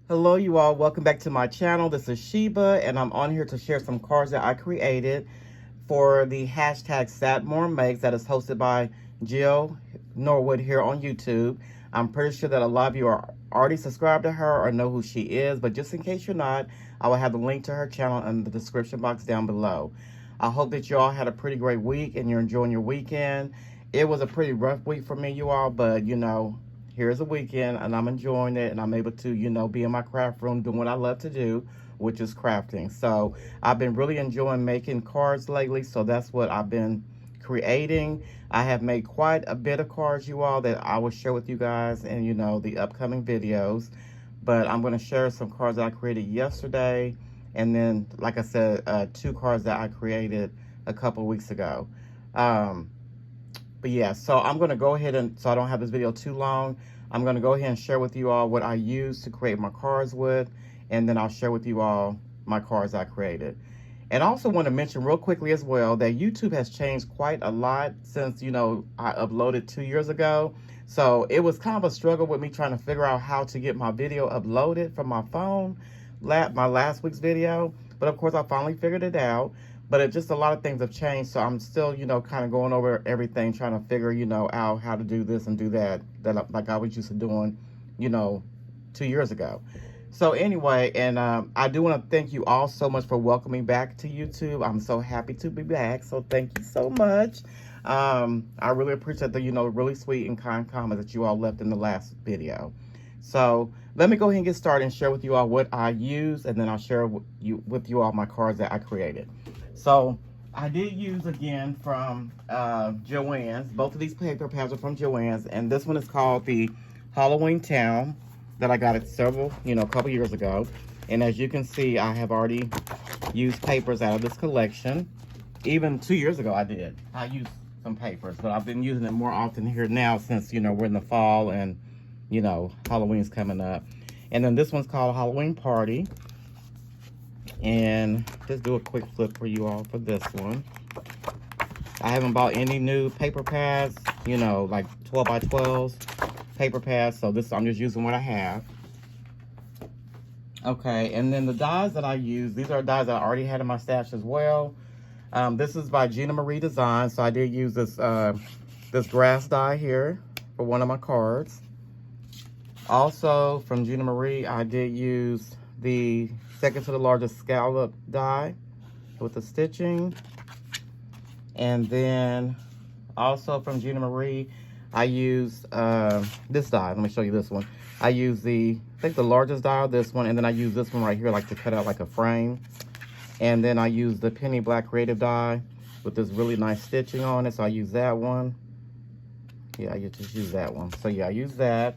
Hello you all, welcome back to my channel. This is Sheba and I'm on here to share some cards that I created for the hashtag SatMoreMakes that is hosted by Jill Norwood here on YouTube. I'm pretty sure that a lot of you are already subscribed to her or know who she is, but just in case you're not, I will have the link to her channel in the description box down below. I hope that you all had a pretty great week and you're enjoying your weekend. It was a pretty rough week for me, you all, but you know, here's a weekend and I'm enjoying it and I'm able to, you know, be in my craft room doing what I love to do, which is crafting. So I've been really enjoying making cards lately, so that's what I've been creating. I have made quite a bit of cards, you all, that I will share with you guys in, you know, the upcoming videos. But I'm going to share some cards that I created yesterday, and then, like I said, 2 cards that I created a couple weeks ago. But yeah, so I'm going to go ahead and, so I don't have this video too long, I'm going to go ahead and share with you all what I use to create my cards with, and then I'll share with you all my cards I created. And I also want to mention real quickly as well that YouTube has changed quite a lot since, you know, I uploaded 2 years ago. So it was kind of a struggle with me trying to figure out how to get my video uploaded from my phone, my last week's video. But of course, I finally figured it out. But it just, a lot of things have changed, so I'm still, you know, kind of going over everything, trying to figure, you know, out how to do this and do that like I was used to doing, you know, 2 years ago. So anyway, and I do want to thank you all so much for welcoming back to YouTube. I'm so happy to be back, so thank you so much. I really appreciate the, you know, really sweet and kind comments that you all left in the last video. So let me go ahead and get started and share with you all what I use, and then I'll share with you all my cards that I created. So I did use, again, from Joann's. Both of these paper pads are from Joann's, and this one is called the Halloween Town that I got it several, you know, a couple years ago. And as you can see, I have already used papers out of this collection. Even 2 years ago, I used some papers, but I've been using it more often here now since, you know, we're in the fall and, you know, Halloween's coming up. And then this one's called Halloween Party. And just do a quick flip for you all for this one. I haven't bought any new paper pads, you know, like 12 by 12s paper pads. So this, I'm just using what I have. Okay, and then the dies that I use, these are dies that I already had in my stash as well. This is by Gina Marie Design. So I did use this, this grass die here for one of my cards. Also from Gina Marie, I did use the second to the largest scallop die with the stitching. And then also from Gina Marie, I used this die. Let me show you this one. I used I think the largest die of this one, and then I used this one right here, like to cut out like a frame. And then I used the Penny Black Creative die with this really nice stitching on it. So I used that one. Yeah, I just used that one. So yeah, I used that.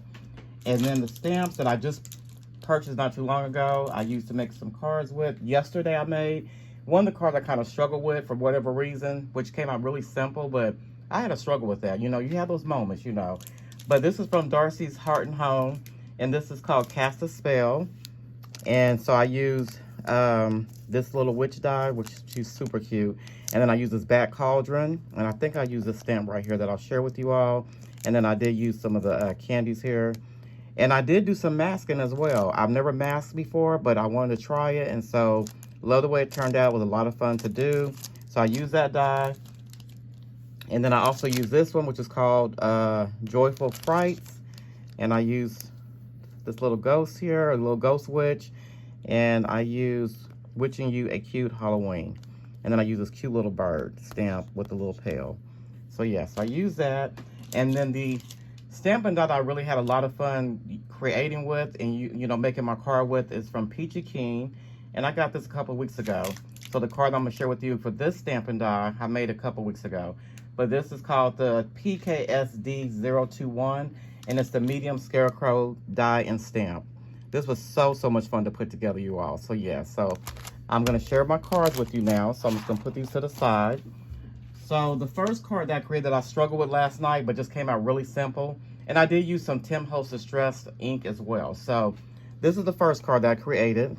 And then the stamps that I just purchased not too long ago, I used to make some cards with. Yesterday I made one of the cards I kind of struggled with for whatever reason, which came out really simple, but I had a struggle with that. You know, you have those moments, you know. But this is from Darcy's Heart and Home, and this is called Cast a Spell. And so I used this little witch die, which she's super cute. And then I used this Bat Cauldron, and I think I used this stamp right here that I'll share with you all. And then I did use some of the candies here. And I did do some masking as well. I've never masked before, but I wanted to try it. And so, love the way it turned out. It was a lot of fun to do. So I used that die. And then I also used this one, which is called Joyful Frights. And I used this little ghost here, a little ghost witch. And I used Witching You a Cute Halloween. And then I used this cute little bird stamp with a little pail. So yes, I used that. And then the stamping that I really had a lot of fun creating with and you know making my card with is from Peachy Keen, and I got this a couple weeks ago. So the card I'm gonna share with you for this stamping die I made a couple weeks ago, but this is called the PKSD021, and it's the medium Scarecrow die and stamp. This was so much fun to put together, you all. So yeah, so I'm gonna share my cards with you now. So I'm just gonna put these to the side. So the first card that I created that I struggled with last night, but just came out really simple. And I did use some Tim Holtz Distress ink as well. So this is the first card that I created.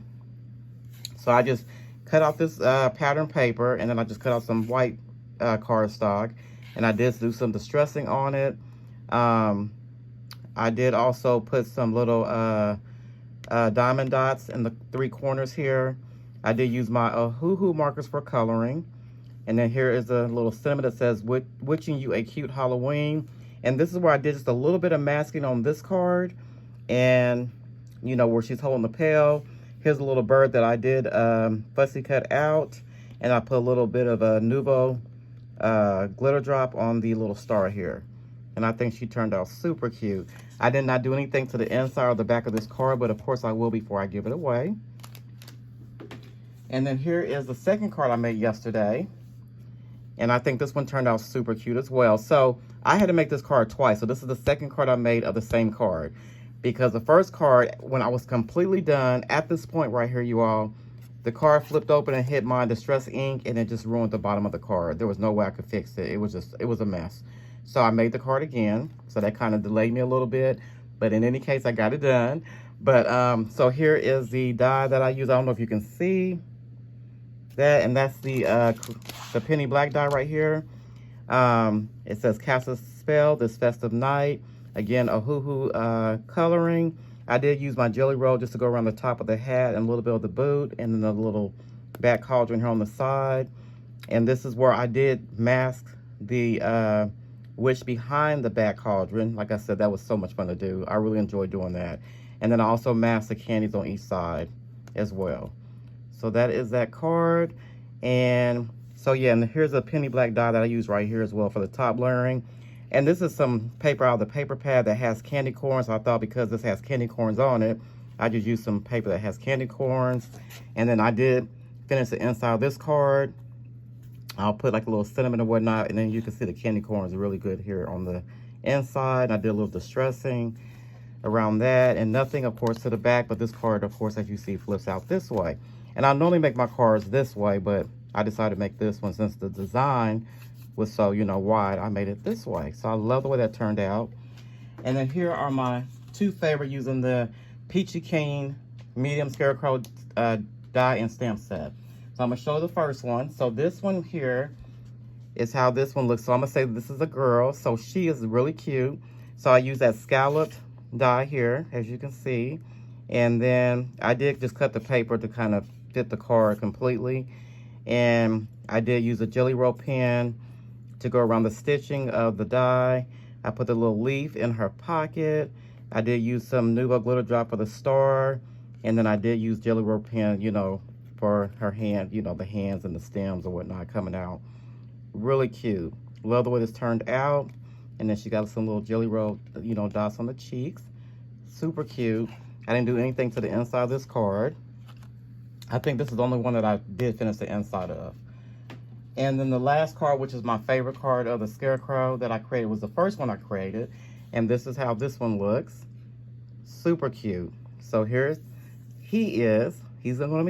So I just cut out this pattern paper, and then I just cut out some white cardstock. And I did do some distressing on it. I did also put some little diamond dots in the 3 corners here. I did use my hoo-hoo markers for coloring. And then here is a little sentiment that says, wishing you a cute Halloween. And this is where I did just a little bit of masking on this card. And, you know, where she's holding the pail. Here's a little bird that I did fussy cut out. And I put a little bit of a Nuvo glitter drop on the little star here. And I think she turned out super cute. I did not do anything to the inside or the back of this card, but of course I will before I give it away. And then here is the second card I made yesterday. And I think this one turned out super cute as well. So I had to make this card twice. So this is the second card I made of the same card. Because the first card, when I was completely done, at this point right here, you all, the card flipped open and hit my distress ink, and it just ruined the bottom of the card. There was no way I could fix it. It was a mess. So I made the card again. So that kind of delayed me a little bit. But in any case, I got it done. But so here is the die that I use. I don't know if you can see that, and that's the penny black die right here. It says cast a spell this festive night. Again, a hoo-hoo coloring. I did use my jelly roll just to go around the top of the hat and a little bit of the boot, and then a little back cauldron here on the side. And this is where I did mask the witch behind the back cauldron. Like I said, that was so much fun to do. I really enjoyed doing that. And then I also masked the candies on each side as well. So that is that card. And so yeah, and here's a penny black die that I use right here as well for the top layering. And this is some paper out of the paper pad that has candy corns. So I thought because this has candy corns on it, I just used some paper that has candy corns. And then I did finish the inside of this card. I'll put like a little cinnamon and whatnot, and then you can see the candy corns are really good here on the inside. I did a little distressing around that, and nothing, of course, to the back, but this card, of course, as you see, flips out this way. And I normally make my cards this way, but I decided to make this one since the design was so, you know, wide. I made it this way. So I love the way that turned out. And then here are my two favorite using the Peachy Keen medium Scarecrow die and stamp set. So I'm going to show the first one. So this one here is how this one looks. So I'm going to say this is a girl. So she is really cute. So I use that scalloped die here, as you can see. And then I did just cut the paper to kind of fit the card completely. And I did use a jelly roll pen to go around the stitching of the die. I put the little leaf in her pocket. I did use some Nuvo glitter drop for the star. And then I did use jelly roll pen, you know, for her hand, you know, the hands and the stems and whatnot coming out. Really cute. Love the way this turned out. And then she got some little jelly roll, you know, dots on the cheeks. Super cute. I didn't do anything to the inside of this card. I think this is the only one that I did finish the inside of. And then the last card, which is my favorite card of the Scarecrow that I created, was the first one I created. And this is how this one looks. Super cute. So here's, he is. She's gonna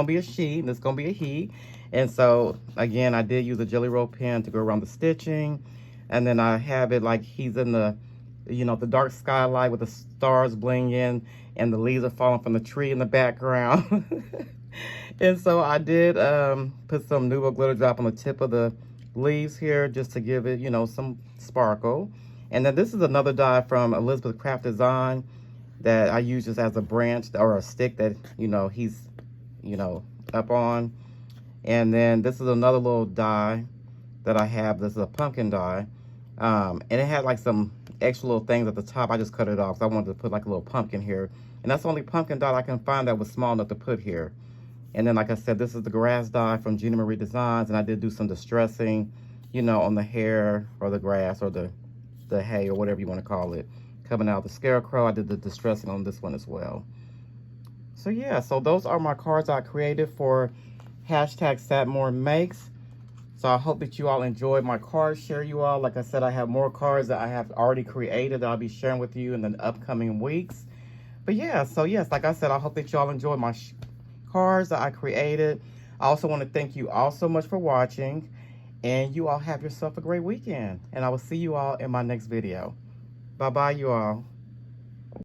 be a she, and it's gonna be a he. And so again, I did use a jelly roll pen to go around the stitching, and then I have it like he's in the, you know, the dark skylight with the stars blinging, and the leaves are falling from the tree in the background. And so I did put some Nuvo glitter drop on the tip of the leaves here just to give it, you know, some sparkle. And then this is another die from Elizabeth Craft Design that I use just as a branch or a stick that, you know, he's, you know, up on. And then this is another little die that I have. This is a pumpkin die. And it had like some extra little things at the top. I just cut it off. So I wanted to put like a little pumpkin here. And that's the only pumpkin die I can find that was small enough to put here. And then, like I said, this is the grass die from Gina Marie Designs. And I did do some distressing, you know, on the hair or the grass or the hay or whatever you want to call it. Coming out of the Scarecrow, I did the distressing on this one as well. So yeah, so those are my cards I created for #SatMoreMakes. So I hope that you all enjoyed my card share, you all. Like I said, I have more cards that I have already created that I'll be sharing with you in the upcoming weeks. But yeah, so yes, like I said, I hope that you all enjoyed my cards that I created. I also want to thank you all so much for watching. And you all have yourself a great weekend. And I will see you all in my next video. Bye-bye, you all.